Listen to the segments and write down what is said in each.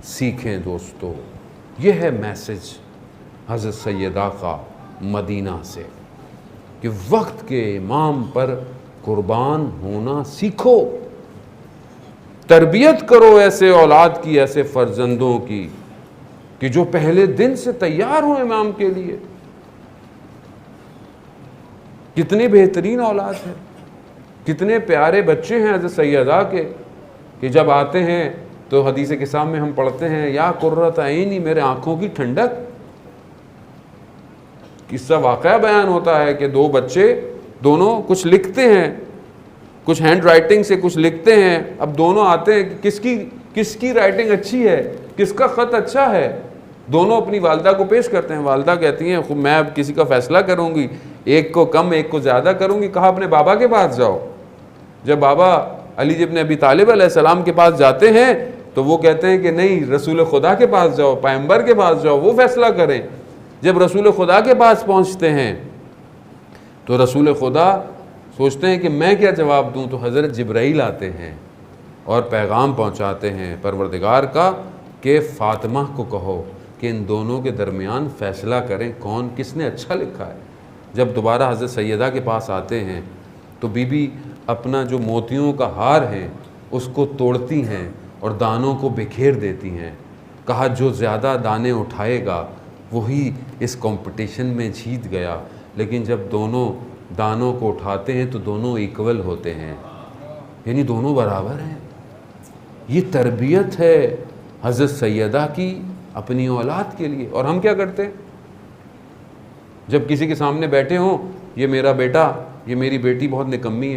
सीखें दोस्तों। यह है मैसेज हज़रत सैयदा का मदीना से कि वक्त के इमाम पर कुर्बान होना सीखो, तरबियत करो ऐसे औलाद की, ऐसे फर्जंदों की कि जो पहले दिन से तैयार हो इमाम के लिए। कितनी बेहतरीन औलाद है, कितने प्यारे बच्चे हैं हज़रत सैयदा के कि जब आते हैं तो हदीस किसाम में हम पढ़ते हैं या कुर्रत ऐनी, मेरे आंखों की ठंडक। किस्सा वाक़या बयान होता है कि दो बच्चे दोनों कुछ लिखते हैं, कुछ हैंड राइटिंग से कुछ लिखते हैं। अब दोनों आते हैं कि किसकी राइटिंग अच्छी है, किसका ख़त अच्छा है। दोनों अपनी वालदा को पेश करते हैं। वालदा कहती हैं खूब मैं अब किसी का फ़ैसला करूँगी, एक को कम एक को ज़्यादा करूँगी। कहा अपने बाबा के पास जाओ। जब बाबा अली इब्न अबी तालिब अलैहिस्सलाम के पास जाते हैं तो वो कहते हैं कि नहीं, रसूल खुदा के पास जाओ, पैगंबर के पास जाओ, वो फ़ैसला करें। जब रसूल खुदा के पास पहुँचते हैं तो रसूल खुदा सोचते हैं कि मैं क्या जवाब दूँ, तो हज़रत जिब्राईल आते हैं और पैगाम पहुँचाते हैं परवरदिगार का कि फ़ातिमा को कहो कि इन दोनों के दरमियान फ़ैसला करें कौन किसने अच्छा लिखा है। जब दोबारा हज़रत सैयदा के पास आते हैं तो बीबी अपना जो मोतियों का हार है उसको तोड़ती हैं और दानों को बिखेर देती हैं। कहा जो ज़्यादा दाने उठाएगा वही इस कंपटीशन में जीत गया। लेकिन जब दोनों दानों को उठाते हैं तो दोनों इक्वल होते हैं, यानी दोनों बराबर हैं। ये तरबियत है हज़रत सैयदा की अपनी औलाद के लिए। और हम क्या करते हैं, जब किसी के सामने बैठे हों, ये मेरा बेटा, ये मेरी बेटी बहुत निकम्मी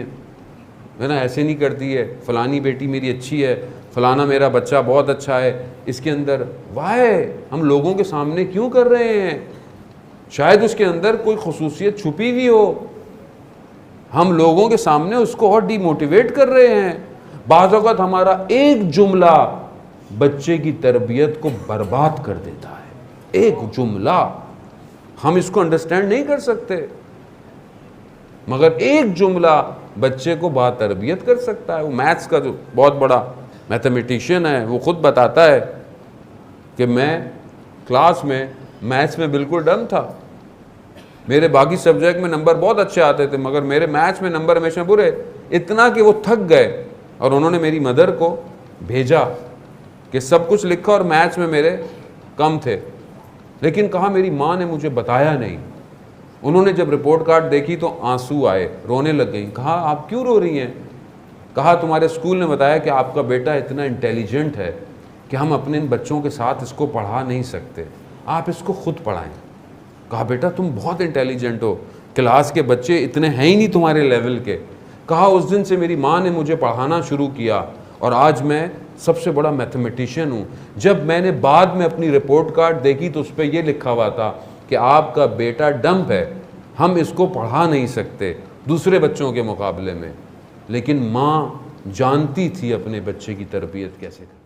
है ना, ऐसे नहीं करती है, फ़लानी बेटी मेरी अच्छी है, फ़लाना मेरा बच्चा बहुत अच्छा है, इसके अंदर वाह हम लोगों के सामने क्यों कर रहे हैं? शायद उसके अंदर कोई खुसूसियत छुपी हुई हो, हम लोगों के सामने उसको और डिमोटिवेट कर रहे हैं। बाज़ औक़ात हमारा एक जुमला बच्चे की तरबियत को बर्बाद कर देता है। एक जुमला, हम इसको अंडरस्टैंड नहीं कर सकते, मगर एक जुमला बच्चे को बातरबियत कर सकता है। वो मैथ्स का जो बहुत बड़ा मैथमेटिशियन है वो ख़ुद बताता है कि मैं क्लास में मैथ्स में बिल्कुल डम था, मेरे बाकी सब्जेक्ट में नंबर बहुत अच्छे आते थे, मगर मेरे मैथ्स में नंबर हमेशा बुरे, इतना कि वो थक गए और उन्होंने मेरी मदर को भेजा कि सब कुछ लिखा और मैथ्स में मेरे कम थे। लेकिन कहा मेरी माँ ने मुझे बताया नहीं। उन्होंने जब रिपोर्ट कार्ड देखी तो आंसू आए, रोने लग गई। कहा आप क्यों रो रही हैं? कहा तुम्हारे स्कूल ने बताया कि आपका बेटा इतना इंटेलिजेंट है कि हम अपने इन बच्चों के साथ इसको पढ़ा नहीं सकते, आप इसको खुद पढ़ाएं। कहा बेटा तुम बहुत इंटेलिजेंट हो, क्लास के बच्चे इतने हैं ही नहीं तुम्हारे लेवल के। कहा उस दिन से मेरी माँ ने मुझे पढ़ाना शुरू किया और आज मैं सबसे बड़ा मैथमेटिशियन हूँ। जब मैंने बाद में अपनी रिपोर्ट कार्ड देखी तो उस पर यह लिखा हुआ था कि आपका बेटा डंप है, हम इसको पढ़ा नहीं सकते दूसरे बच्चों के मुकाबले में। लेकिन माँ जानती थी अपने बच्चे की तरबियत कैसे करनी।